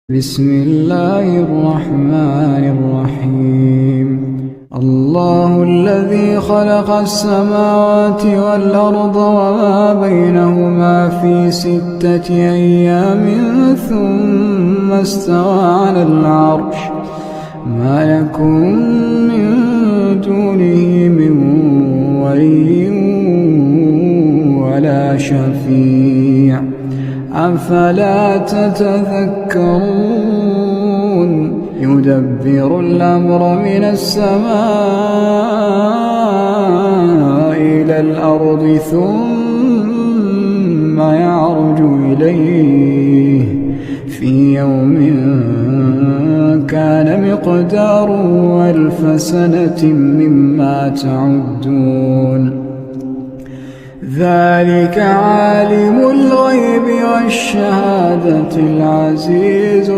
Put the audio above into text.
بسم الله الرحمن الرحيم الله الذي خلق السماوات والأرض وما بينهما في 6 أيام ثم استوى على العرش ما يكون من دونه من ولي ولا شفيع أفلا تتذكرون يدبر الأمر من السماء إلى الأرض ثم يعرج إليه في يوم كان مقداره 1000 سنة مما تعدون ذلك عالم الغيب والشهادة العزيز